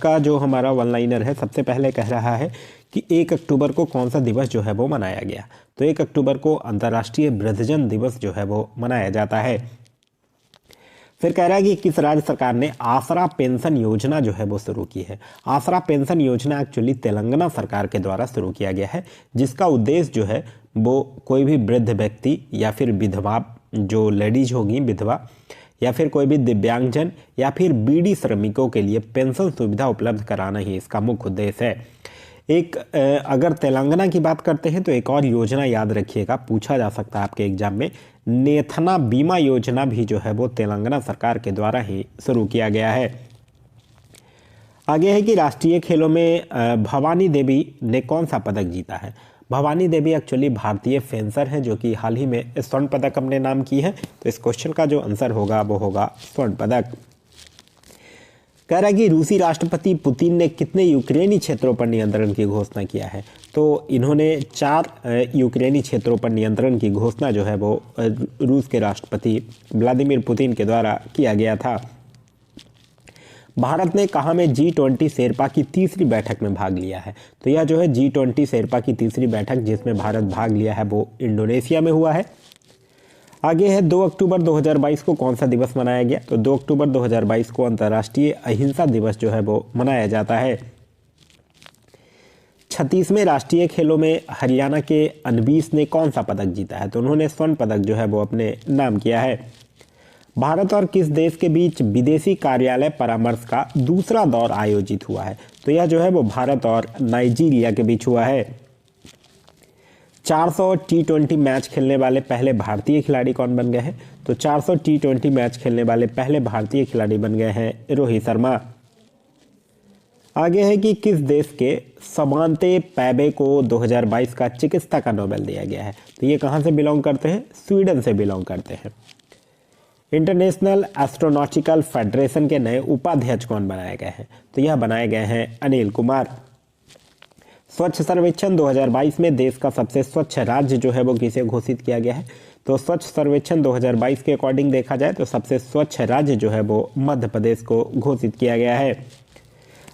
का जो हमारा वन लाइनर है सबसे पहले कह रहा है कि 1 अक्टूबर को कौन सा दिवस जो है वो मनाया गया। तो 1 अक्टूबर को अंतर्राष्ट्रीय वृद्धजन दिवस जो है वो मनाया जाता है। फिर कह रहा है कि किस राज्य सरकार ने आसरा पेंशन योजना जो है वो शुरू की है। आसरा पेंशन योजना एक्चुअली तेलंगाना सरकार के द्वारा शुरू किया गया है, जिसका उद्देश्य जो है वो कोई भी वृद्ध व्यक्ति या फिर विधवा जो लेडीज होगी विधवा या फिर कोई भी दिव्यांगजन या फिर बीड़ी श्रमिकों के लिए पेंशन सुविधा उपलब्ध कराना ही इसका मुख्य उद्देश्य है। एक अगर तेलंगाना की बात करते हैं तो एक और योजना याद रखिएगा, पूछा जा सकता है आपके एग्जाम में, नेथना बीमा योजना भी जो है वो तेलंगाना सरकार के द्वारा ही शुरू किया गया है। आगे है कि राष्ट्रीय खेलों में भवानी देवी ने कौन सा पदक जीता है। भवानी देवी एक्चुअली भारतीय फेंसर हैं जो कि हाल ही में स्वर्ण पदक अपने नाम की है। तो इस क्वेश्चन का जो आंसर होगा वो होगा स्वर्ण पदक। कह रहा है कि रूसी राष्ट्रपति पुतिन ने कितने यूक्रेनी क्षेत्रों पर नियंत्रण की घोषणा किया है। तो इन्होंने 4 यूक्रेनी क्षेत्रों पर नियंत्रण की घोषणा जो है वो रूस के राष्ट्रपति व्लादिमीर पुतिन के द्वारा किया गया था। भारत ने कहाँ में G20 शेरपा की तीसरी बैठक में भाग लिया है। तो यह जो है G20 शेरपा की तीसरी बैठक जिसमें भारत भाग लिया है वो इंडोनेशिया में हुआ है। आगे है 2 अक्टूबर 2022 को कौन सा दिवस मनाया गया। तो 2 अक्टूबर 2022 को अंतर्राष्ट्रीय अहिंसा दिवस जो है वो मनाया जाता है। 36वें राष्ट्रीय खेलों में हरियाणा के अनबीस ने कौन सा पदक जीता है। तो उन्होंने स्वर्ण पदक जो है वो अपने नाम किया है। भारत और किस देश के बीच विदेशी कार्यालय परामर्श का दूसरा दौर आयोजित हुआ है। तो यह जो है वो भारत और नाइजीरिया के बीच हुआ है। 400 T20 मैच खेलने वाले पहले भारतीय खिलाड़ी कौन बन गए हैं। तो 400 T20 मैच खेलने वाले पहले भारतीय खिलाड़ी बन गए हैं रोहित शर्मा। आगे है कि किस देश के समांते पैबे को 2022 का चिकित्सा का नोबेल दिया गया है। तो ये कहाँ से बिलोंग करते हैं, स्वीडन से बिलोंग करते हैं। इंटरनेशनल एस्ट्रोनॉटिकल फेडरेशन के नए उपाध्यक्ष कौन बनाए गए हैं। तो यह बनाए गए हैं अनिल कुमार। स्वच्छ सर्वेक्षण 2022 में देश का सबसे स्वच्छ राज्य जो है वो किसे घोषित किया गया है। तो स्वच्छ सर्वेक्षण 2022 के अकॉर्डिंग देखा जाए तो सबसे स्वच्छ राज्य जो है वो मध्य प्रदेश को घोषित किया गया है।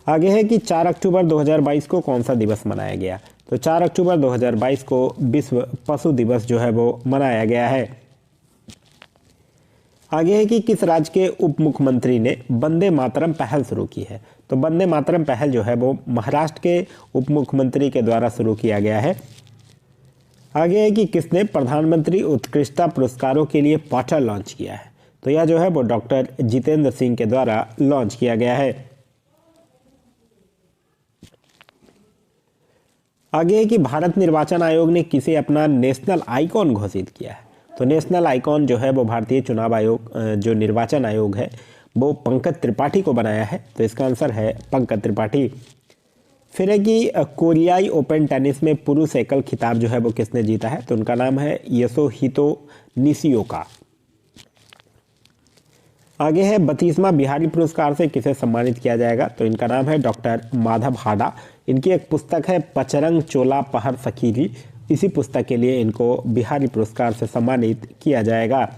आगे है कि 4 अक्टूबर 2022 को कौन सा दिवस मनाया गया। तो 4 अक्टूबर 2022 को विश्व पशु दिवस जो है वो मनाया गया है। आगे है कि किस राज्य के उप मुख्यमंत्री ने वंदे मातरम पहल शुरू की है। तो वंदे मातरम पहल जो है वो महाराष्ट्र के उप मुख्यमंत्री के द्वारा शुरू किया गया है। आगे है कि किसने प्रधानमंत्री उत्कृष्टता पुरस्कारों के लिए पोर्टल लॉन्च किया है। तो यह जो है वो डॉक्टर जितेंद्र सिंह के द्वारा लॉन्च किया गया है। आगे है कि भारत निर्वाचन आयोग ने किसे अपना नेशनल आइकॉन घोषित किया है। तो नेशनल आइकॉन जो है वो भारतीय चुनाव आयोग जो निर्वाचन आयोग है वो पंकज त्रिपाठी को बनाया है। तो इसका आंसर है पंकज त्रिपाठी। फिर है कि कोरियाई ओपन टेनिस में पुरुष एकल खिताब जो है वो किसने जीता है। तो उनका नाम है यसोहितो निशिओका। आगे है 32वां बिहारी पुरस्कार से किसे सम्मानित किया जाएगा। तो इनका नाम है डॉक्टर माधव हाडा। इनकी एक पुस्तक है पचरंग चोला पहर सखीरी, इसी पुस्तक के लिए इनको बिहारी पुरस्कार से सम्मानित किया जाएगा।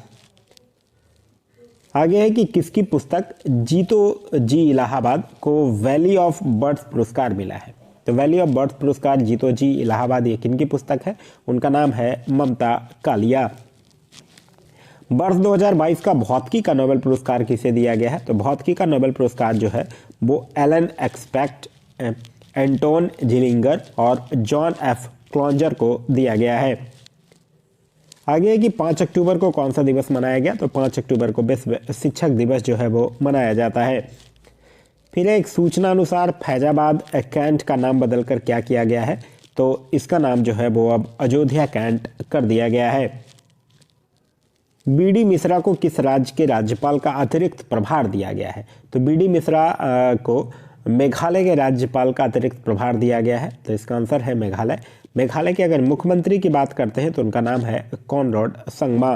आगे है कि किसकी पुस्तक जीतो जी इलाहाबाद को वैली ऑफ बर्ड्स पुरस्कार मिला है। तो वैली ऑफ बर्ड्स पुरस्कार जीतो जी इलाहाबाद ये किनकी पुस्तक है, उनका नाम है ममता कालिया। वर्ष 2022 का भौतिकी का नोबेल पुरस्कार किसे दिया गया है। तो भौतिकी का नोबेल पुरस्कार जो है वो एलन एक्सपेक्ट, एंटोन जिलिंगर और जॉन एफ क्लॉन्जर को दिया गया है। आगे है कि 5 अक्टूबर को कौन सा दिवस मनाया गया। तो 5 अक्टूबर को विश्व शिक्षक दिवस जो है वो मनाया जाता है। फिर एक सूचना अनुसार फैजाबाद कैंट का नाम बदलकर क्या किया गया है। तो इसका नाम जो है वो अब अयोध्या कैंट कर दिया गया है। बीडी मिश्रा को किस राज्य के राज्यपाल का अतिरिक्त प्रभार दिया गया है। तो बीडी मिश्रा को मेघालय के राज्यपाल का अतिरिक्त प्रभार दिया गया है। तो इसका आंसर है मेघालय। मेघालय के अगर मुख्यमंत्री की बात करते हैं तो उनका नाम है कॉनराड संगमा।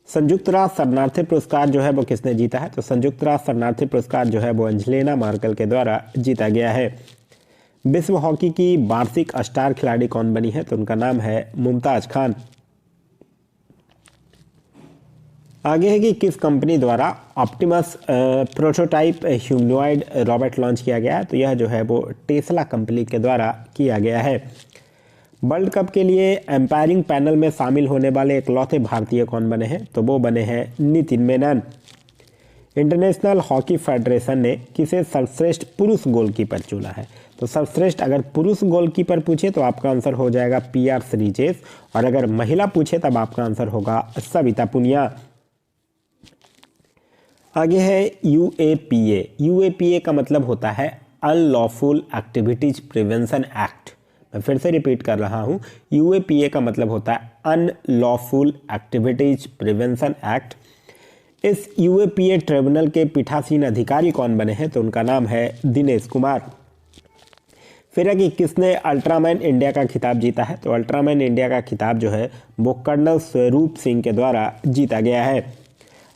संयुक्त राष्ट्र शरणार्थी पुरस्कार जो है वो किसने जीता है। तो संयुक्त राष्ट्र शरणार्थी पुरस्कार जो है वो एंजेलिना मार्केल के द्वारा जीता गया है। विश्व हॉकी की वार्षिक स्टार खिलाड़ी कौन बनी है। तो उनका नाम है मुमताज खान। आगे है कि किस कंपनी द्वारा Optimus prototype humanoid robot launch किया गया है। तो यह जो है वो टेस्ला कंपनी के द्वारा किया गया है। वर्ल्ड कप के लिए एम्पायरिंग पैनल में शामिल होने वाले इकलौते भारतीय कौन बने हैं। तो वो बने हैं Nitin Menon. International hockey federation ने किसे सर्वश्रेष्ठ पुरुष गोलकीपर चुना है। तो सर्वश्रेष्ठ अगर पुरुष गोलकीपर पूछे तो आपका आंसर हो जाएगा PR श्रीजेश, और अगर महिला पूछे तब आपका आंसर होगा सविता पुनिया। आगे है UAPA। UAPA का मतलब होता है अनलॉफुल एक्टिविटीज प्रिवेंशन एक्ट। मैं फिर से रिपीट कर रहा हूँ, UAPA का मतलब होता है अनलॉफुल एक्टिविटीज प्रिवेंशन एक्ट। इस UAPA ट्रिब्यूनल के पीठासीन अधिकारी कौन बने हैं। तो उनका नाम है दिनेश कुमार। फिर है कि किसने अल्ट्रामैन इंडिया का खिताब जीता है। तो अल्ट्रामैन इंडिया का खिताब जो है वो कर्नल स्वरूप सिंह के द्वारा जीता गया है।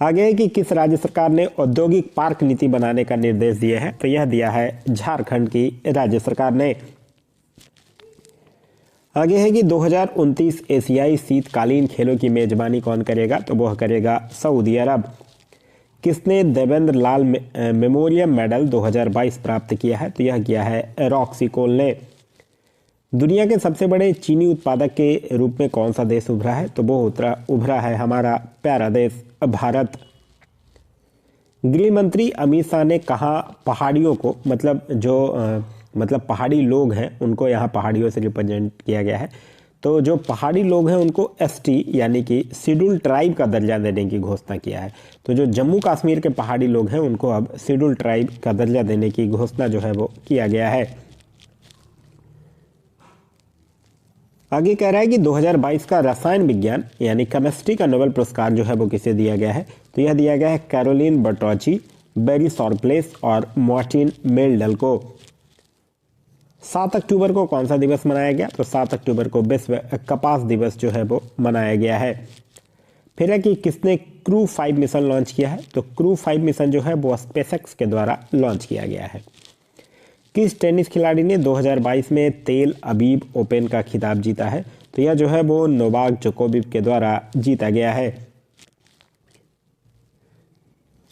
आगे है कि किस राज्य सरकार ने औद्योगिक पार्क नीति बनाने का निर्देश दिया है। तो यह दिया है झारखंड की राज्य सरकार ने। आगे है कि 2029 एशियाई शीतकालीन खेलों की मेजबानी कौन करेगा। तो वह करेगा सऊदी अरब। किसने देवेंद्र लाल मेमोरियल मेडल 2022 प्राप्त किया है। तो यह किया है रॉक्सी कोल ने। दुनिया के सबसे बड़े चीनी उत्पादक के रूप में कौन सा देश उभरा है। तो वो उभरा है हमारा प्यारा देश भारत। गृह मंत्री अमित शाह ने कहा पहाड़ियों को, मतलब पहाड़ी लोग हैं उनको यहाँ पहाड़ियों से रिप्रेजेंट किया गया है। तो जो पहाड़ी लोग हैं उनको ST यानी कि शेड्यूल ट्राइब का दर्जा देने की घोषणा किया है। तो जो जम्मू कश्मीर के पहाड़ी लोग हैं उनको अब शेड्यूल ट्राइब का दर्जा देने की घोषणा जो है वो किया गया है। आगे कह रहा है कि 2022 का रसायन विज्ञान यानी केमिस्ट्री का नोबेल पुरस्कार जो है वो किसे दिया गया है। तो यह दिया गया है कैरोलिन बर्टोची, बेरी सॉरप्लेस और मार्टिन मेल्डल को। 7 अक्टूबर को कौन सा दिवस मनाया गया। तो 7 अक्टूबर को विश्व कपास दिवस जो है वो मनाया गया है। फिर है कि किसने क्रू 5 मिशन लॉन्च किया है। तो क्रू 5 मिशन जो है वो स्पेसएक्स के द्वारा लॉन्च किया गया है। किस टेनिस खिलाड़ी ने 2022 में तेल अबीब ओपन का खिताब जीता है। तो यह जो है वो नोवाक जोकोविच के द्वारा जीता गया है।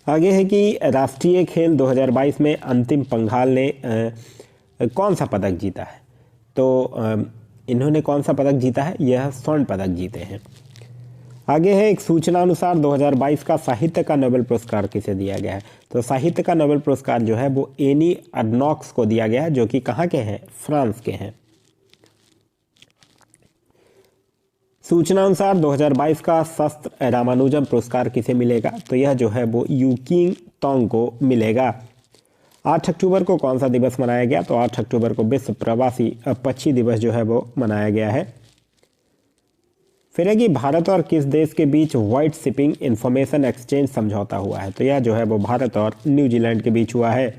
आगे है कि राष्ट्रीय खेल 2022 में अंतिम पंघाल ने कौन सा पदक जीता है। तो इन्होंने कौन सा पदक जीता है। यह स्वर्ण पदक जीते हैं। आगे है एक सूचना अनुसार 2022 का साहित्य का नोबेल पुरस्कार किसे दिया गया है। तो साहित्य का नोबेल पुरस्कार जो है वो एनी अर्नॉक्स को दिया गया है, जो कि कहाँ के हैं, फ्रांस के हैं। सूचना अनुसार 2022 का शस्त्र रामानुजम पुरस्कार किसे मिलेगा। तो यह जो है वो यूकिंग तोंग को मिलेगा। 8 अक्टूबर को कौन सा दिवस मनाया गया। तो 8 अक्टूबर को विश्व प्रवासी पक्षी दिवस जो है वो मनाया गया है। फिर है कि भारत और किस देश के बीच वाइट शिपिंग इंफॉर्मेशन एक्सचेंज समझौता हुआ है। तो यह जो है वो भारत और न्यूजीलैंड के बीच हुआ है।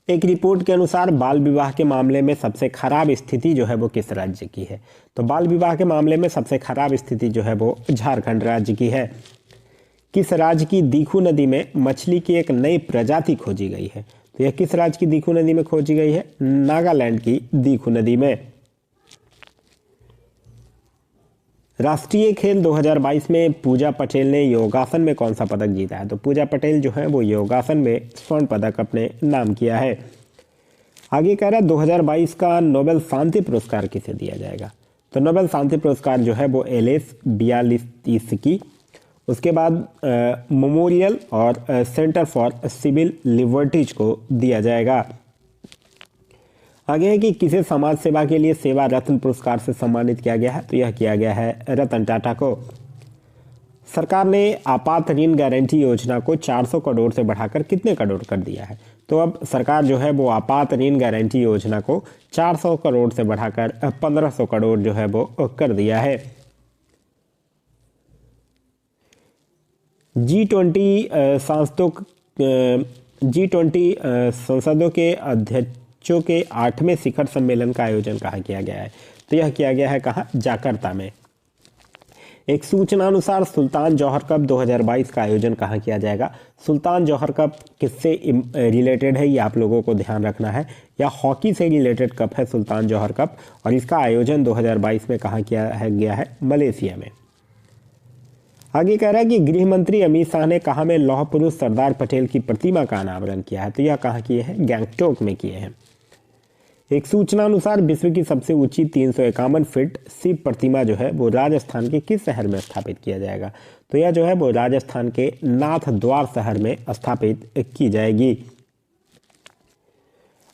एक रिपोर्ट के अनुसार बाल विवाह के मामले में सबसे खराब स्थिति जो है वो किस राज्य की है। तो बाल विवाह के मामले में सबसे खराब स्थिति जो है वो झारखंड राज्य की है। किस राज्य की दीखू नदी में मछली की एक नई प्रजाति खोजी गई है। तो यह किस राज्य की दीखू नदी में खोजी गई है। नागालैंड की दीखू नदी में। राष्ट्रीय खेल 2022 में पूजा पटेल ने योगासन में कौन सा पदक जीता है। तो पूजा पटेल जो है वो योगासन में स्वर्ण पदक अपने नाम किया है। आगे कह रहा है 2022 का नोबेल शांति पुरस्कार किसे दिया जाएगा। तो नोबेल शांति पुरस्कार जो है वो एलेस बियालिस्की, उसके बाद मेमोरियल और सेंटर फॉर सिविल लिबर्टीज को दिया जाएगा। आगे है कि किसे समाज सेवा के लिए सेवा रत्न पुरस्कार से सम्मानित किया गया है। तो यह किया गया है रतन टाटा को। सरकार ने आपात ऋण गारंटी योजना को 400 करोड़ से बढ़ाकर कितने करोड़ कर दिया है। तो अब सरकार जो है वो आपात ऋण गारंटी योजना को 400 करोड़ से बढ़ाकर 1500 करोड़ जो है वो कर दिया है। G20 संसदों के अध्यक्षों के 8वें शिखर सम्मेलन का आयोजन कहाँ किया गया है। तो यह किया गया है कहाँ, जाकार्ता में। एक सूचना अनुसार सुल्तान जौहर कप 2022 का आयोजन कहाँ किया जाएगा। सुल्तान जौहर कप किससे रिलेटेड है ये आप लोगों को ध्यान रखना है, या हॉकी से रिलेटेड कप है सुल्तान जौहर कप, और इसका आयोजन 2022 में कहाँ किया गया है, मलेशिया में। आगे कह रहा है कि गृह मंत्री अमित शाह ने कहा में लौह पुरुष सरदार पटेल की प्रतिमा का अनावरण किया है, तो यह कहाँ किए हैं? गैंगटोक में किए हैं। एक सूचना अनुसार विश्व की सबसे ऊंची 351 फीट शिव प्रतिमा जो है वो राजस्थान के किस शहर में स्थापित किया जाएगा? तो यह जो है वो राजस्थान के नाथद्वार शहर में स्थापित की जाएगी।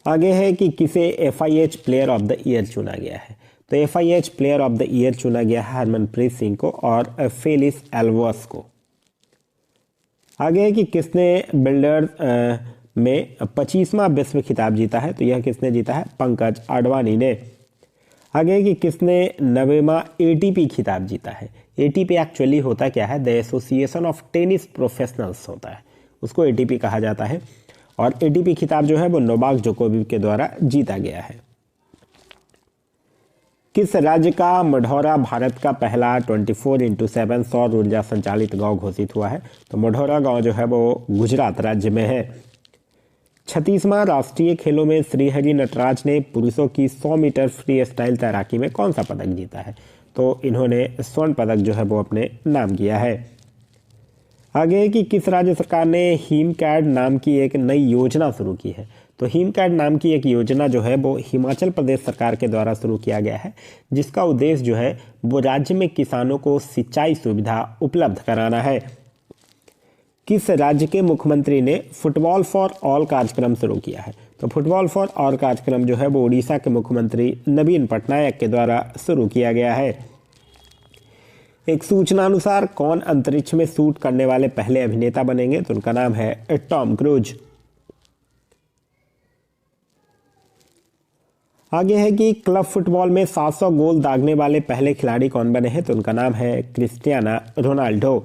आगे है कि किसे FIH player of the year चुना गया है? तो FIH player of the year चुना गया है हरमनप्रीत सिंह को और फेलिस एल्वर्स को। आगे है कि किसने बिल्डर्स में 25वां विश्व खिताब जीता है? तो यह किसने जीता है? पंकज आडवाणी ने। आगे है कि किसने 90वां ATP खिताब जीता है? ATP एक्चुअली होता क्या है? The association of tennis professionals होता है, उसको ATP कहा जाता है। और ATP खिताब जो है वो नोवाक जोकोविच के द्वारा जीता गया है। किस राज्य का मढ़ौरा भारत का पहला 24x7 सौर ऊर्जा संचालित गांव घोषित हुआ है? तो मढ़ौरा गांव जो है वो गुजरात राज्य में है। 36वां राष्ट्रीय खेलों में श्रीहरि नटराज ने पुरुषों की 100 मीटर फ्री स्टाइल तैराकी में कौन सा पदक जीता है? तो इन्होंने स्वर्ण पदक जो है वो अपने नाम किया है। आगे कि किस राज्य सरकार ने हिमकैड नाम की एक नई योजना शुरू की है? तो हिमकैड नाम की एक योजना जो है वो हिमाचल प्रदेश सरकार के द्वारा शुरू किया गया है, जिसका उद्देश्य जो है वो राज्य में किसानों को सिंचाई सुविधा उपलब्ध कराना है। किस राज्य के मुख्यमंत्री ने फुटबॉल फॉर ऑल कार्यक्रम शुरू किया है? तो फुटबॉल फॉर ऑल कार्यक्रम जो है वो उड़ीसा के मुख्यमंत्री नवीन पटनायक के द्वारा शुरू किया गया है। एक सूचना अनुसार कौन अंतरिक्ष में शूट करने वाले पहले अभिनेता बनेंगे? तो उनका नाम है टॉम क्रूज। आगे है कि क्लब फुटबॉल में 700 गोल दागने वाले पहले खिलाड़ी कौन बने हैं? तो उनका नाम है क्रिस्टियानो रोनाल्डो।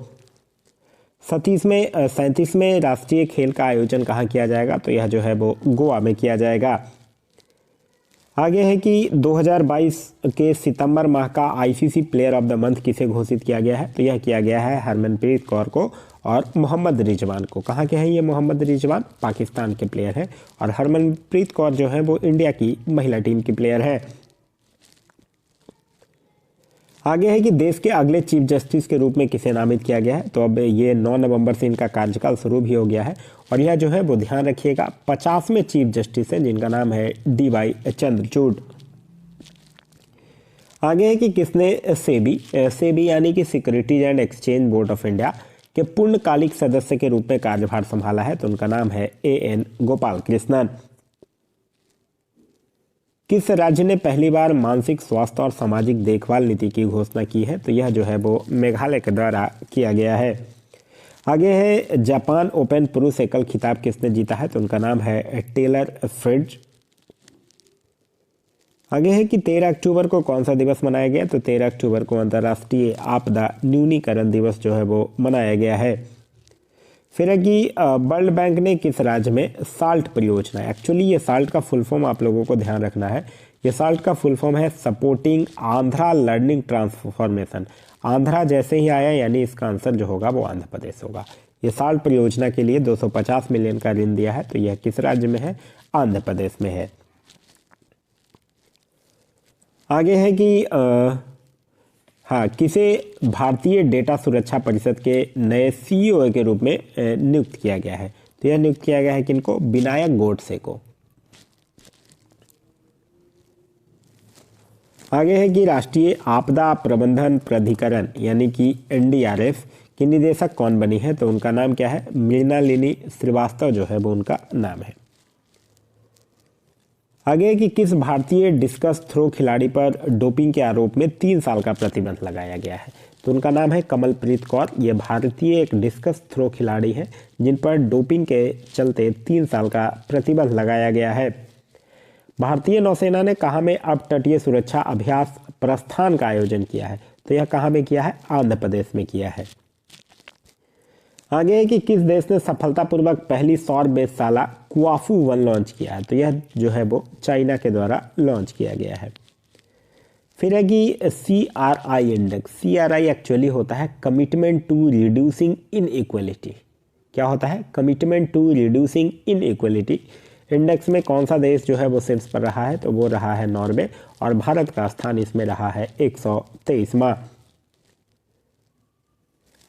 37वें राष्ट्रीय खेल का आयोजन कहाँ किया जाएगा? तो यह जो है वो गोवा में किया जाएगा। आगे है कि 2022 के सितंबर माह का ICC player of the month किसे घोषित किया गया है? तो यह किया गया है हरमनप्रीत कौर को और मोहम्मद रिजवान को। कहाँ के हैं ये मोहम्मद रिजवान? पाकिस्तान के प्लेयर हैं। और हरमनप्रीत कौर जो है वो इंडिया की महिला टीम की प्लेयर है। आगे है कि देश के अगले चीफ जस्टिस के रूप में किसे नामित किया गया है? तो अब ये 9 नवंबर से इनका कार्यकाल शुरू भी हो गया है। और यह जो है वो ध्यान रखिएगा 50वें चीफ जस्टिस है, जिनका नाम है DY चंद्रचूड़। आगे है कि किसने सेबी यानी कि securities and exchange board of India के पूर्णकालिक सदस्य के रूप में कार्यभार संभाला है? तो उनका नाम है AN गोपाल कृष्णन। किस राज्य ने पहली बार मानसिक स्वास्थ्य और सामाजिक देखभाल नीति की घोषणा की है? तो यह जो है वो मेघालय के द्वारा किया गया है। आगे है जापान ओपन पुरुष एकल खिताब किसने जीता है? तो उनका नाम है टेलर फ्रिट्ज। आगे है कि 13 अक्टूबर को कौन सा दिवस मनाया गया? तो 13 अक्टूबर को अंतर्राष्ट्रीय आपदा न्यूनीकरण दिवस जो है वो मनाया गया है। फिर है कि वर्ल्ड बैंक ने किस राज्य में साल्ट परियोजना, एक्चुअली ये साल्ट का फुल फॉर्म आप लोगों को ध्यान रखना है, ये साल्ट का फुल फॉर्म है supporting Andhra learning transformation. Andhra जैसे ही आया यानी इसका आंसर जो होगा वो आंध्र प्रदेश होगा। ये साल्ट परियोजना के लिए 250 मिलियन का ऋण दिया है, तो यह किस राज्य में है? आंध्र प्रदेश में है। आगे है कि किसे भारतीय डेटा सुरक्षा परिषद के नए CEO के रूप में नियुक्त किया गया है? तो यह नियुक्त किया गया है किनको? विनायक गोडसे को। आगे है कि राष्ट्रीय आपदा प्रबंधन प्राधिकरण यानी कि NDRF की निदेशक कौन बनी है? तो उनका नाम क्या है? मृणालिनी श्रीवास्तव जो है वो उनका नाम है। आगे कि किस भारतीय डिस्कस थ्रो खिलाड़ी पर डोपिंग के आरोप में 3 साल का प्रतिबंध लगाया गया है? तो उनका नाम है कमलप्रीत कौर। ये भारतीय एक डिस्कस थ्रो खिलाड़ी है जिन पर डोपिंग के चलते 3 साल का प्रतिबंध लगाया गया है। भारतीय नौसेना ने कहाँ में अब तटीय सुरक्षा अभ्यास प्रस्थान का आयोजन किया है? तो यह कहाँ में किया है? आंध्र प्रदेश में किया है। आगे है कि किस देश ने सफलतापूर्वक पहली सौर वेधशाला क्वाफू 1 लॉन्च किया है? तो यह जो है वो चाइना के द्वारा लॉन्च किया गया है। फिर है कि CRI इंडेक्स, CRI एक्चुअली होता है कमिटमेंट टू रिड्यूसिंग इनइक्वलिटी। क्या होता है? Commitment to reducing inequality. Index में कौन सा देश जो है वो शीर्ष पर रहा है? तो वो रहा है नॉर्वे और भारत का स्थान इसमें रहा है 123वां।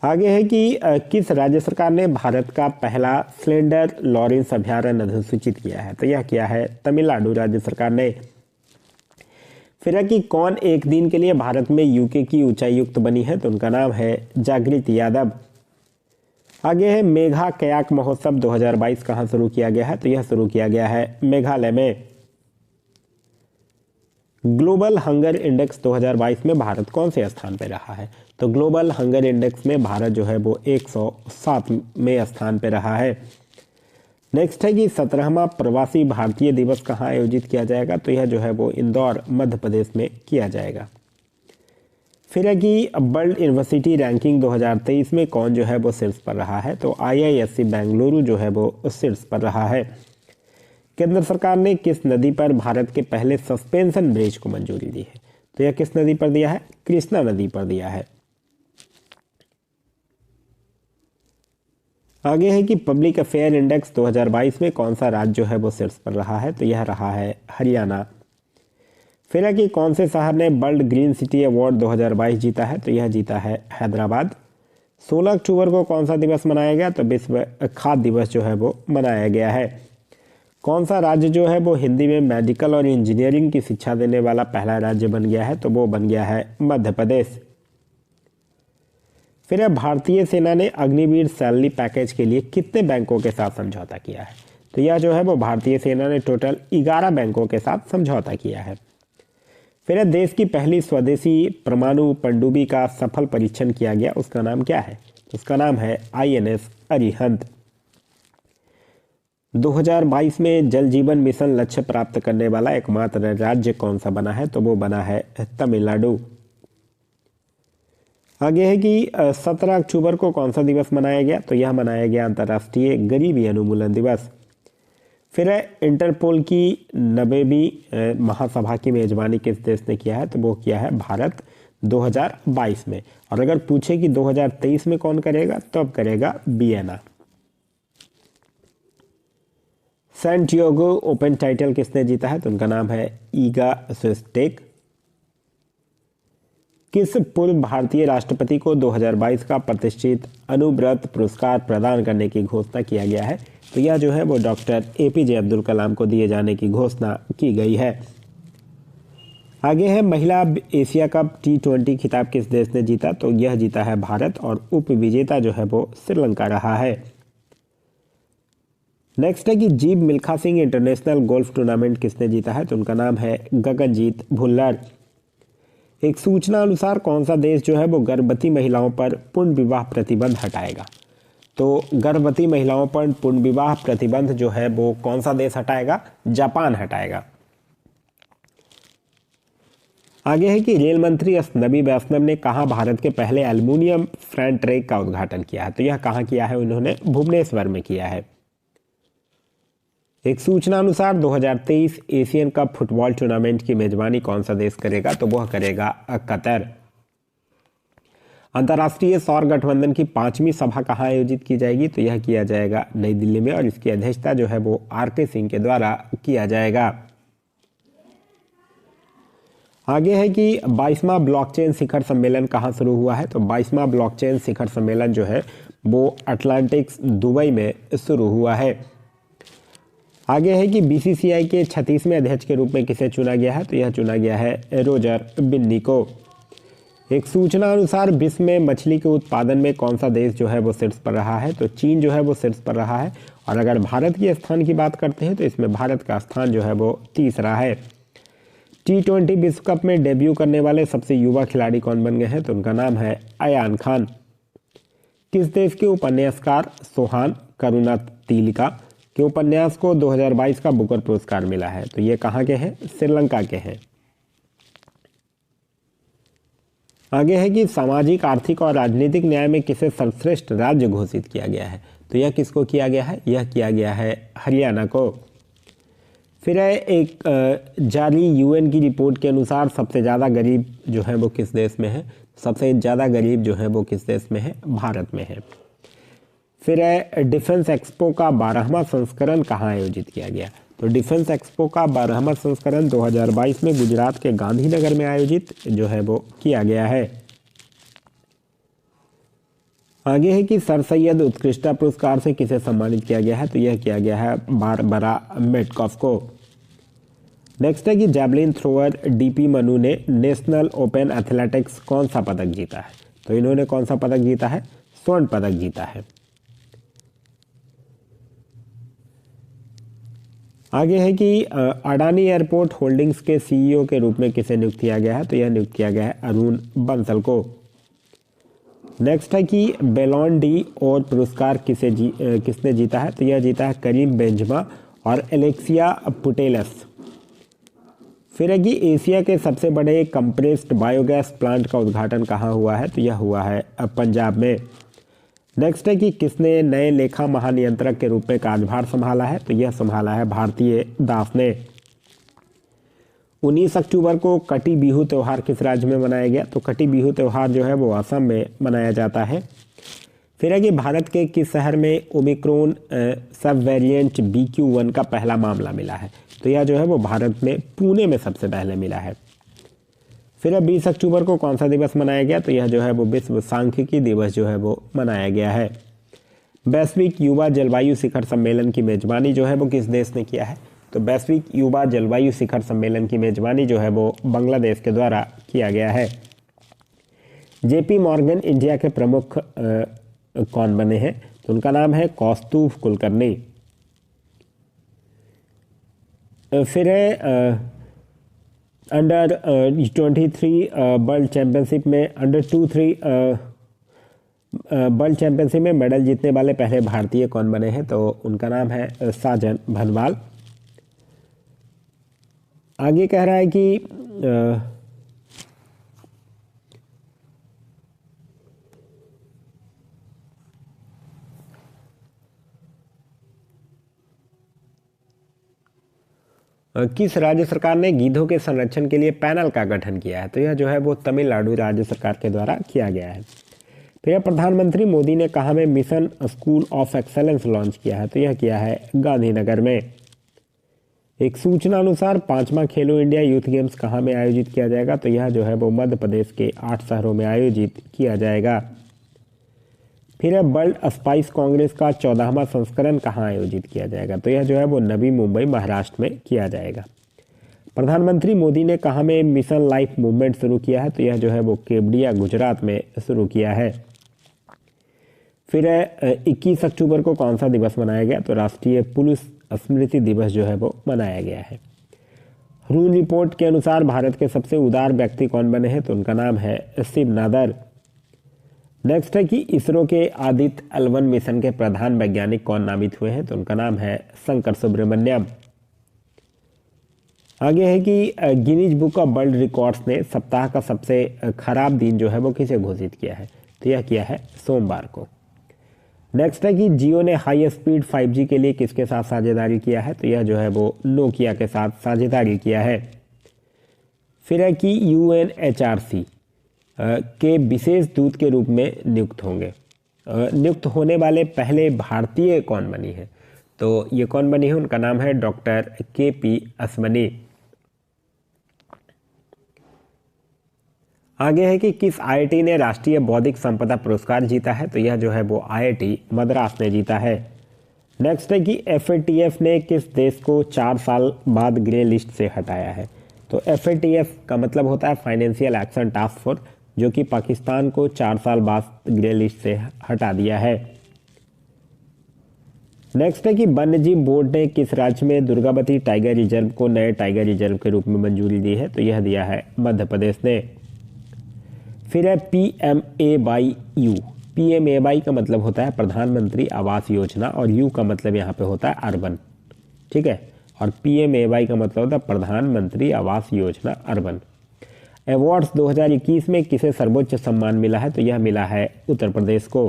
आगे है कि किस राज्य सरकार ने भारत का पहला स्लेंडर लॉरेंस अभयारण्य अधिसूचित किया है? तो यह किया है तमिलनाडु राज्य सरकार ने। फिर है कि कौन एक दिन के लिए भारत में यूके की उच्चायुक्त बनी है? तो उनका नाम है जागृति यादव। आगे है मेघा कयाक महोत्सव 2022 कहाँ शुरू किया गया है? तो यह शुरू किया गया है मेघालय में। ग्लोबल हंगर इंडेक्स 2022 में भारत कौन से स्थान पर रहा है? तो ग्लोबल हंगर इंडेक्स में भारत जो है वो 107वें स्थान पर रहा है। नेक्स्ट है कि 17वां प्रवासी भारतीय दिवस कहाँ आयोजित किया जाएगा? तो यह जो है वो इंदौर मध्य प्रदेश में किया जाएगा। फिर है कि वर्ल्ड यूनिवर्सिटी रैंकिंग 2023 में कौन जो है वो शीर्ष पर रहा है? तो IISc बेंगलुरु जो है वो शीर्ष पर रहा है। केंद्र सरकार ने किस नदी पर भारत के पहले सस्पेंशन ब्रिज को मंजूरी दी है? तो यह किस नदी पर दिया है? कृष्णा नदी पर दिया है। आगे है कि पब्लिक अफेयर इंडेक्स 2022 में कौन सा राज्य जो है वो शीर्ष पर रहा है? तो यह रहा है हरियाणा। फिर है कि कौन से शहर ने वर्ल्ड ग्रीन सिटी अवार्ड 2022 जीता है? तो यह जीता है हैदराबाद। 16 अक्टूबर को कौन सा दिवस मनाया गया? तो विश्व खाद्य दिवस जो है वो मनाया गया है। कौन सा राज्य जो है वो हिंदी में मेडिकल और इंजीनियरिंग की शिक्षा देने वाला पहला राज्य बन गया है? तो वो बन गया है मध्य प्रदेश। फिर है भारतीय सेना ने अग्निवीर सैलरी पैकेज के लिए कितने बैंकों के साथ समझौता किया है? तो यह जो है वो भारतीय सेना ने टोटल 11 बैंकों के साथ समझौता किया है। फिर है देश की पहली स्वदेशी परमाणु पनडुब्बी का सफल परीक्षण किया गया, उसका नाम क्या है? उसका नाम है INS अरिहंत। 2022 में जल जीवन मिशन लक्ष्य प्राप्त करने वाला एकमात्र राज्य कौन सा बना है? तो वो बना है तमिलनाडु। आगे है कि 17 अक्टूबर को कौन सा दिवस मनाया गया? तो यह मनाया गया अंतर्राष्ट्रीय गरीबी उन्मूलन दिवस। फिर है इंटरपोल की 90वीं महासभा की मेजबानी किस देश ने किया है? तो वो किया है भारत 2022 में। और अगर पूछे कि 2023 में कौन करेगा, तो अब करेगा वियना। सैंटियागो ओपन टाइटल किसने जीता है? तो उनका नाम है ईगा स्विस्टेक। किस पूर्व भारतीय राष्ट्रपति को 2022 का प्रतिष्ठित अनुव्रत पुरस्कार प्रदान करने की घोषणा किया गया है? तो यह जो है वो डॉक्टर APJ अब्दुल कलाम को दिए जाने की घोषणा की गई है। आगे है महिला एशिया कप T20 खिताब किस देश ने जीता? तो यह जीता है भारत और उप विजेता जो है वो श्रीलंका रहा है। नेक्स्ट है कि जीव Milkha Singh international golf tournament किसने जीता है? तो उनका नाम है गगनजीत भुल्लर। एक सूचना अनुसार कौन सा देश जो है वो गर्भवती महिलाओं पर पूर्ण विवाह प्रतिबंध हटाएगा? तो गर्भवती महिलाओं पर पूर्ण विवाह प्रतिबंध जो है वो कौन सा देश हटाएगा? जापान हटाएगा। आगे है कि रेल मंत्री एस नबी वैष्णव ने कहाँ भारत के पहले एल्युमिनियम फ्रंट ट्रैक का उद्घाटन किया है? तो यह कहाँ किया है? उन्होंने भुवनेश्वर में किया है। एक सूचना अनुसार 2023 एशियन कप फुटबॉल टूर्नामेंट की मेजबानी कौन सा देश करेगा? तो वह करेगा कतर। अंतर्राष्ट्रीय सौर गठबंधन की 5वीं सभा कहाँ आयोजित की जाएगी? तो यह किया जाएगा नई दिल्ली में और इसकी अध्यक्षता जो है वो RK सिंह के द्वारा किया जाएगा। आगे है कि 22वां ब्लॉकचेन शिखर सम्मेलन कहाँ शुरू हुआ है? तो 22वां ब्लॉकचेन शिखर सम्मेलन जो है वो अटलांटिक्स दुबई में शुरू हुआ है। आगे है कि BCCI के 36वें अध्यक्ष के रूप में किसे चुना गया है? तो यह चुना गया है रोजर बिन्नी को। एक सूचना अनुसार विश्व में मछली के उत्पादन में कौन सा देश जो है वो शीर्ष पर रहा है? तो चीन जो है वो शीर्ष पर रहा है। और अगर भारत के स्थान की बात करते हैं तो इसमें भारत का स्थान जो है वो तीसरा है। T20 विश्व कप में डेब्यू करने वाले सबसे युवा खिलाड़ी कौन बन गए हैं? तो उनका नाम है अयान खान। किस देश के उपन्यासकार सोहान करुणातिलका के उपन्यास को 2022 का बुकर पुरस्कार मिला है? तो ये कहाँ के हैं? श्रीलंका के हैं। आगे है कि सामाजिक, आर्थिक और राजनीतिक न्याय में किसे सर्वश्रेष्ठ राज्य घोषित किया गया है? तो यह किसको किया गया है? यह किया गया है हरियाणा को। फिर है एक जारी UN की रिपोर्ट के अनुसार सबसे ज़्यादा गरीब जो है वो किस देश में है? सबसे ज़्यादा गरीब जो है वो किस देश में है? भारत में है। फिर है डिफेंस एक्सपो का 12वां संस्करण कहाँ आयोजित किया गया? तो डिफेंस एक्सपो का 12वां संस्करण 2022 में गुजरात के गांधीनगर में आयोजित जो है वो किया गया है। आगे है कि सर सैयद उत्कृष्टता पुरस्कार से किसे सम्मानित किया गया है, तो यह किया गया है बारबरा मेटकॉफ को। नेक्स्ट है कि जैवलिन थ्रोअर डीपी मनु ने नेशनल ओपन एथलेटिक्स कौन सा पदक जीता है, तो इन्होंने कौन सा पदक जीता है, स्वर्ण पदक जीता है। आगे है कि अडानी एयरपोर्ट होल्डिंग्स के सीईओ के रूप में किसे नियुक्त किया गया है, तो यह नियुक्त किया गया है अरुण बंसल को। नेक्स्ट है कि बेलॉन डी और पुरस्कार किसने जीता है, तो यह जीता है करीम बेंजमा और एलेक्सिया पुटेलस। फिर है कि एशिया के सबसे बड़े कंप्रेस्ड बायोगैस प्लांट का उद्घाटन कहाँ हुआ है, तो यह हुआ है पंजाब में। नेक्स्ट है कि किसने नए लेखा महानियंत्रक के रूप में कार्यभार संभाला है, तो यह संभाला है भारतीय दास ने। 19 अक्टूबर को कटी बिहू त्यौहार किस राज्य में मनाया गया, तो कटी बिहू त्यौहार जो है वो असम में मनाया जाता है। फिर है कि भारत के किस शहर में ओमिक्रॉन सब वेरिएंट BQ.1 का पहला मामला मिला है, तो यह जो है वो भारत में पुणे में सबसे पहले मिला है। फिर 20 अक्टूबर को कौन सा दिवस मनाया गया, तो यह जो है वो विश्व सांख्यिकी दिवस जो है वो मनाया गया है। वैश्विक युवा जलवायु शिखर सम्मेलन की मेजबानी जो है वो किस देश ने किया है, तो वैश्विक युवा जलवायु शिखर सम्मेलन की मेजबानी जो है वो बांग्लादेश के द्वारा किया गया है। JP मॉर्गन इंडिया के प्रमुख कौन बने हैं, तो उनका नाम है कौस्तुभ कुलकर्णी। फिर है अंडर 23 वर्ल्ड चैंपियनशिप में वर्ल्ड चैंपियनशिप में मेडल जीतने वाले पहले भारतीय कौन बने हैं, तो उनका नाम है साजन भनवाल। आगे कह रहा है कि किस राज्य सरकार ने गीधों के संरक्षण के लिए पैनल का गठन किया है, तो यह जो है वो तमिलनाडु राज्य सरकार के द्वारा किया गया है। फिर प्रधानमंत्री मोदी ने कहाँ में mission school of excellence launch किया है, तो यह किया है गांधीनगर में। एक सूचना अनुसार 5वां खेलो इंडिया यूथ गेम्स कहाँ में आयोजित किया जाएगा, तो यह जो है वो मध्य प्रदेश के 8 शहरों में आयोजित किया जाएगा। फिर है वर्ल्ड स्पाइस कांग्रेस का 14वां संस्करण कहाँ आयोजित किया जाएगा, तो यह जो है वो नवी मुंबई महाराष्ट्र में किया जाएगा। प्रधानमंत्री मोदी ने कहाँ में मिशन लाइफ मूवमेंट शुरू किया है, तो यह जो है वो केवड़िया गुजरात में शुरू किया है। फिर है 21 अक्टूबर को कौन सा दिवस मनाया गया, तो राष्ट्रीय पुलिस स्मृति दिवस जो है वो मनाया गया है। रून रिपोर्ट के अनुसार भारत के सबसे उदार व्यक्ति कौन बने हैं, तो उनका नाम है शिव नादर। नेक्स्ट है कि इसरो के आदित्य L1 मिशन के प्रधान वैज्ञानिक कौन नामित हुए हैं, तो उनका नाम है शंकर सुब्रमण्यम। आगे है कि Guinness book of world records ने सप्ताह का सबसे खराब दिन जो है वो किसे घोषित किया है, तो यह किया है सोमवार को। नेक्स्ट है कि जियो ने हाई स्पीड 5G के लिए किसके साथ साझेदारी किया है, तो यह जो है वो नोकिया के साथ साझेदारी किया है। फिर है कि UNHRC के विशेष दूत के रूप में नियुक्त होंगे। नियुक्त होने वाले पहले भारतीय कौन बनी है, तो ये कौन बनी है, उनका नाम है डॉक्टर KP असमनी। आगे है कि किस IIT ने राष्ट्रीय बौद्धिक संपदा पुरस्कार जीता है, तो यह जो है वो IIT मद्रास ने जीता है। नेक्स्ट है कि FATF ने किस देश को 4 साल बाद ग्रे लिस्ट से हटाया है, तो FATF का मतलब होता है फाइनेंशियल एक्शन टास्क फोर्स, जो कि पाकिस्तान को 4 साल बाद ग्रे लिस्ट से हटा दिया है। नेक्स्ट है कि वन्यजीव बोर्ड ने किस राज्य में दुर्गावती टाइगर रिजर्व को नए टाइगर रिजर्व के रूप में मंजूरी दी है, तो यह दिया है मध्य प्रदेश ने। फिर है PMAY PMAY का मतलब होता है प्रधानमंत्री आवास योजना, और यू का मतलब यहाँ पे होता है अर्बन, ठीक है, और PMAY का मतलब होता है प्रधानमंत्री आवास योजना अर्बन। अवार्ड्स 2021 में किसे सर्वोच्च सम्मान मिला है, तो यह मिला है उत्तर प्रदेश को।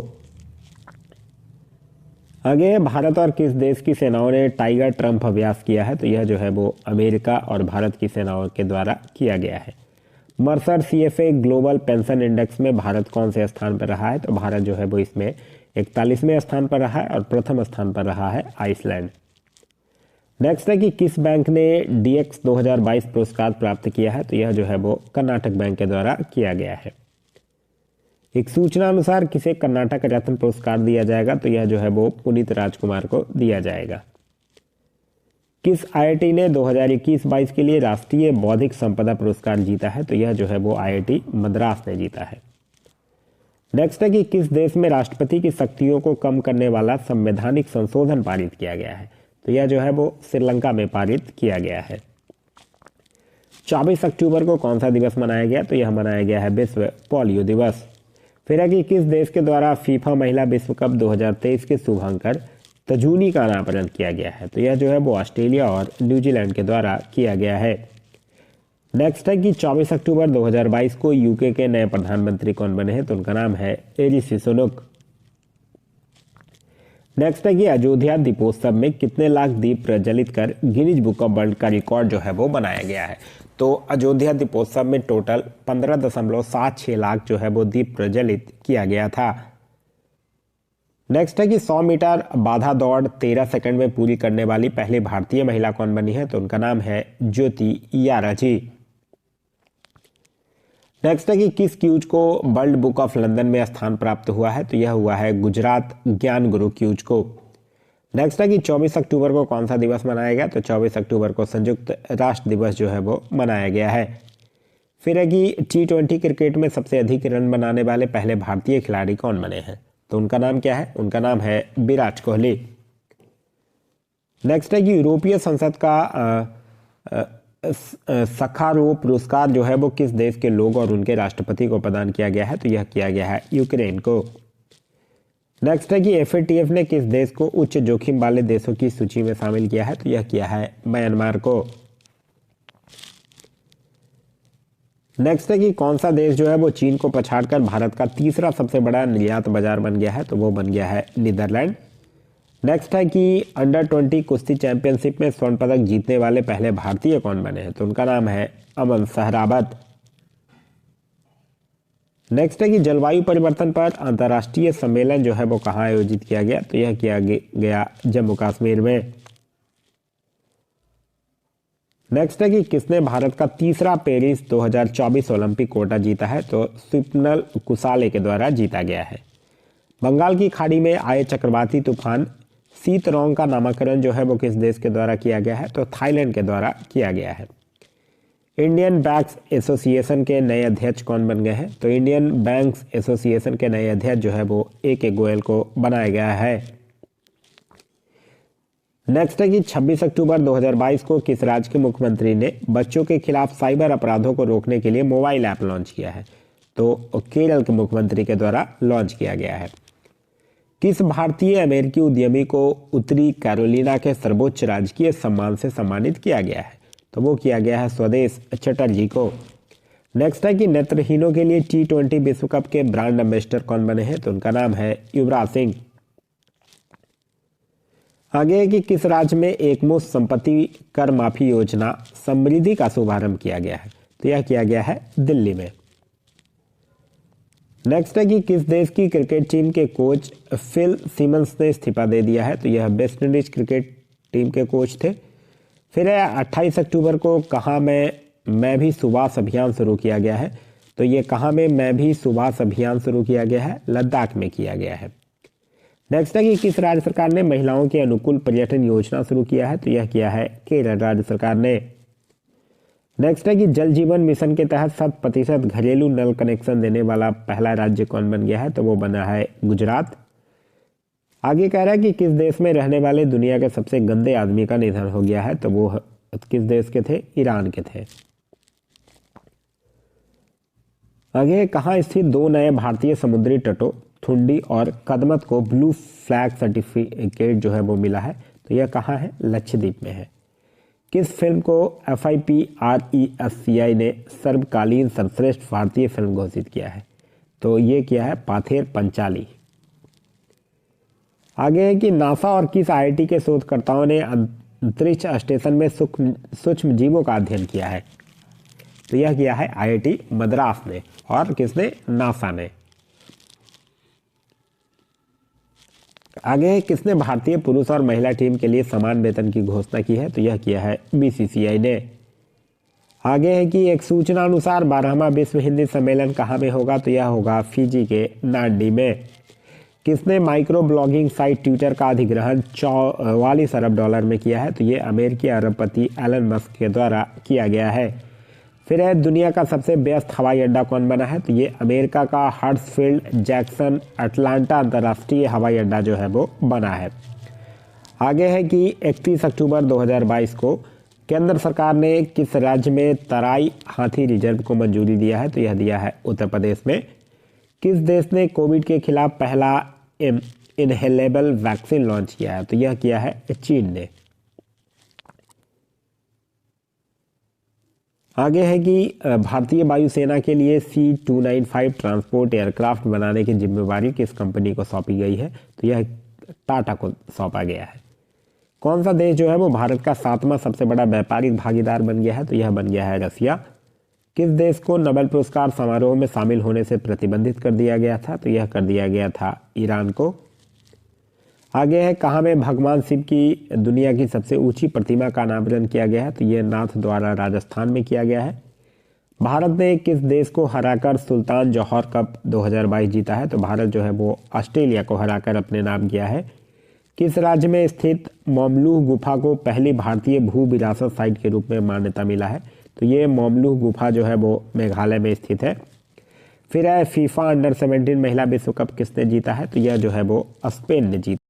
आगे भारत और किस देश की सेनाओं ने टाइगर ट्रम्प अभ्यास किया है, तो यह जो है वो अमेरिका और भारत की सेनाओं के द्वारा किया गया है। Mercer CFA global pension index में भारत कौन से स्थान पर रहा है, तो भारत जो है वो इसमें 41वें स्थान पर रहा है और प्रथम स्थान पर रहा है आइसलैंड। नेक्स्ट है कि किस बैंक ने DX 2022 पुरस्कार प्राप्त किया है, तो यह जो है वो कर्नाटक बैंक के द्वारा किया गया है। एक सूचना अनुसार किसे कर्नाटक रत्न पुरस्कार दिया जाएगा, तो यह जो है वो पुनीत राजकुमार को दिया जाएगा। किस आईआईटी ने 2021-22 के लिए राष्ट्रीय बौद्धिक संपदा पुरस्कार जीता है, तो यह जो है वो आईआईटी मद्रास ने जीता है। नेक्स्ट है कि किस देश में राष्ट्रपति की शक्तियों को कम करने वाला संवैधानिक संशोधन पारित किया गया है, तो यह जो है वो श्रीलंका में पारित किया गया है। 24 अक्टूबर को कौन सा दिवस मनाया गया, तो यह मनाया गया है विश्व पोलियो दिवस। फिर है कि किस देश के द्वारा फीफा महिला विश्व कप 2023 के शुभांकर तजूनी का नामकरण किया गया है, तो यह जो है वो ऑस्ट्रेलिया और न्यूजीलैंड के द्वारा किया गया है। नेक्स्ट है कि 24 अक्टूबर 2022 को यूके के नए प्रधानमंत्री कौन बने हैं, तो उनका नाम है ऋषि सुनक। नेक्स्ट है कि अयोध्या दीपोत्सव में कितने लाख दीप प्रज्वलित कर गिनीज बुक ऑफ वर्ल्ड का रिकॉर्ड जो है वो बनाया गया है, तो अयोध्या दीपोत्सव में टोटल 15.76 लाख जो है वो दीप प्रज्वलित किया गया था। नेक्स्ट है कि 100 मीटर बाधा दौड़ 13 सेकंड में पूरी करने वाली पहली भारतीय महिला कौन बनी है, तो उनका नाम है ज्योति याराजी। नेक्स्ट है कि किस क्यूज को वर्ल्ड बुक ऑफ लंदन में स्थान प्राप्त हुआ है, तो यह हुआ है गुजरात ज्ञान गुरु क्यूज को। नेक्स्ट है कि 24 अक्टूबर को कौन सा दिवस मनाया गया, तो 24 अक्टूबर को संयुक्त राष्ट्र दिवस जो है वो मनाया गया है। फिर है कि T20 क्रिकेट में सबसे अधिक रन बनाने वाले पहले भारतीय खिलाड़ी कौन बने हैं, तो उनका नाम क्या है, उनका नाम है विराट कोहली। नेक्स्ट है कि यूरोपीय संसद का सखारोव पुरस्कार जो है वो किस देश के लोग और उनके राष्ट्रपति को प्रदान किया गया है, तो यह किया गया है यूक्रेन को। नेक्स्ट है कि FATF ने किस देश को उच्च जोखिम वाले देशों की सूची में शामिल किया है, तो यह किया है म्यांमार को। नेक्स्ट है कि कौन सा देश जो है वो चीन को पछाड़कर भारत का तीसरा सबसे बड़ा निर्यात बाजार बन गया है, तो वो बन गया है नीदरलैंड। नेक्स्ट है कि अंडर-20 कुश्ती चैंपियनशिप में स्वर्ण पदक जीतने वाले पहले भारतीय कौन बने हैं, तो उनका नाम है अमन सहरावत। नेक्स्ट है कि जलवायु परिवर्तन पर अंतर्राष्ट्रीय सम्मेलन जो है वो कहाँ आयोजित किया गया, तो यह किया गया जम्मू कश्मीर में। नेक्स्ट है कि किसने भारत का तीसरा पेरिस 2024 ओलंपिक कोटा जीता है, तो स्वप्नल कुसाले के द्वारा जीता गया है। बंगाल की खाड़ी में आए चक्रवाती तूफान सीतरौंग का नामकरण जो है वो किस देश के द्वारा किया गया है, तो थाईलैंड के द्वारा किया गया है। इंडियन बैंक्स एसोसिएशन के नए अध्यक्ष कौन बन गए हैं, तो इंडियन बैंक्स एसोसिएशन के नए अध्यक्ष जो है वो AK गोयल को बनाया गया है। नेक्स्ट है कि 26 अक्टूबर 2022 को किस राज्य के मुख्यमंत्री ने बच्चों के खिलाफ साइबर अपराधों को रोकने के लिए मोबाइल ऐप लॉन्च किया है, तो केरल के मुख्यमंत्री के द्वारा लॉन्च किया गया है। किस भारतीय अमेरिकी उद्यमी को उत्तरी कैरोलिना के सर्वोच्च राजकीय सम्मान से सम्मानित किया गया है, तो वो किया गया है स्वदेश चटर्जी को। नेक्स्ट है कि नेत्रहीनों के लिए T20 विश्व कप के ब्रांड एम्बेसडर कौन बने हैं, तो उनका नाम है युवराज सिंह। आगे है कि किस राज्य में एकमुश्त संपत्ति कर माफी योजना समृद्धि का शुभारंभ किया गया है, तो यह किया गया है दिल्ली में। नेक्स्ट है कि किस देश की क्रिकेट टीम के कोच फिल सिमंस ने इस्तीफा दे दिया है, तो यह वेस्ट इंडीज क्रिकेट टीम के कोच थे। फिर है 28 अक्टूबर को कहाँ में मैं भी सुभाष अभियान शुरू किया गया है, तो ये कहाँ में मैं भी सुभाष अभियान शुरू किया गया है, लद्दाख में किया गया है। नेक्स्ट है कि किस राज्य सरकार ने महिलाओं के अनुकूल पर्यटन योजना शुरू किया है, तो यह किया है केरल राज्य सरकार ने। नेक्स्ट है कि जल जीवन मिशन के तहत 100% घरेलू नल कनेक्शन देने वाला पहला राज्य कौन बन गया है, तो वो बना है गुजरात। आगे कह रहा है कि किस देश में रहने वाले दुनिया के सबसे गंदे आदमी का निधन हो गया है, तो वो किस देश के थे, ईरान के थे। आगे कहाँ स्थित दो नए भारतीय समुद्री तटों थुंडी और कदमत को ब्लू फ्लैग सर्टिफिकेट जो है वो मिला है, तो यह कहाँ है, लक्षद्वीप में है। किस फिल्म को FIPRESCI ने सर्वकालीन सर्वश्रेष्ठ भारतीय फिल्म घोषित किया है, तो ये किया है पाथेर पंचाली। आगे है कि नासा और किस IIT के शोधकर्ताओं ने अंतरिक्ष स्टेशन में सूक्ष्म जीवों का अध्ययन किया है, तो यह किया है IIT मद्रास ने। और किसने, नासा ने। आगे है किसने भारतीय पुरुष और महिला टीम के लिए समान वेतन की घोषणा की है, तो यह किया है BCCI ने। आगे है कि एक सूचना अनुसार 12वां विश्व हिंदी सम्मेलन कहाँ में होगा, तो यह होगा फिजी के नांडी में। किसने माइक्रो ब्लॉगिंग साइट ट्विटर का अधिग्रहण 44 अरब डॉलर में किया है, तो ये अमेरिकी अरबपति एलन मस्क के द्वारा किया गया है। फिर है दुनिया का सबसे व्यस्त हवाई अड्डा कौन बना है, तो ये अमेरिका का हर्ट्सफील्ड जैक्सन अटलांटा अंतर्राष्ट्रीय हवाई अड्डा जो है वो बना है। आगे है कि 31 अक्टूबर 2022 को केंद्र सरकार ने किस राज्य में तराई हाथी रिजर्व को मंजूरी दिया है, तो यह दिया है उत्तर प्रदेश में। किस देश ने कोविड के खिलाफ पहला इनहेलेबल वैक्सीन लॉन्च किया है, तो यह किया है चीन ने। आगे है कि भारतीय वायुसेना के लिए C-295 ट्रांसपोर्ट एयरक्राफ्ट बनाने की जिम्मेवारी किस कंपनी को सौंपी गई है, तो यह टाटा को सौंपा गया है। कौन सा देश जो है वो भारत का 7वां सबसे बड़ा व्यापारिक भागीदार बन गया है, तो यह बन गया है रसिया। किस देश को नोबेल पुरस्कार समारोह में शामिल होने से प्रतिबंधित कर दिया गया था, तो यह कर दिया गया था ईरान को। आगे है कहाँ में भगवान शिव की दुनिया की सबसे ऊंची प्रतिमा का अनावरण किया गया है, तो यह नाथ द्वारा राजस्थान में किया गया है। भारत ने किस देश को हराकर सुल्तान जौहर कप 2022 जीता है, तो भारत जो है वो ऑस्ट्रेलिया को हराकर अपने नाम किया है। किस राज्य में स्थित मोमलूह गुफा को पहली भारतीय भू विरासत साइट के रूप में मान्यता मिला है, तो ये मोमलूह गुफा जो है वो मेघालय में स्थित है। फिर है फीफा अंडर 17 महिला विश्व कप किसने जीता है, तो यह जो है वो स्पेन ने जीता।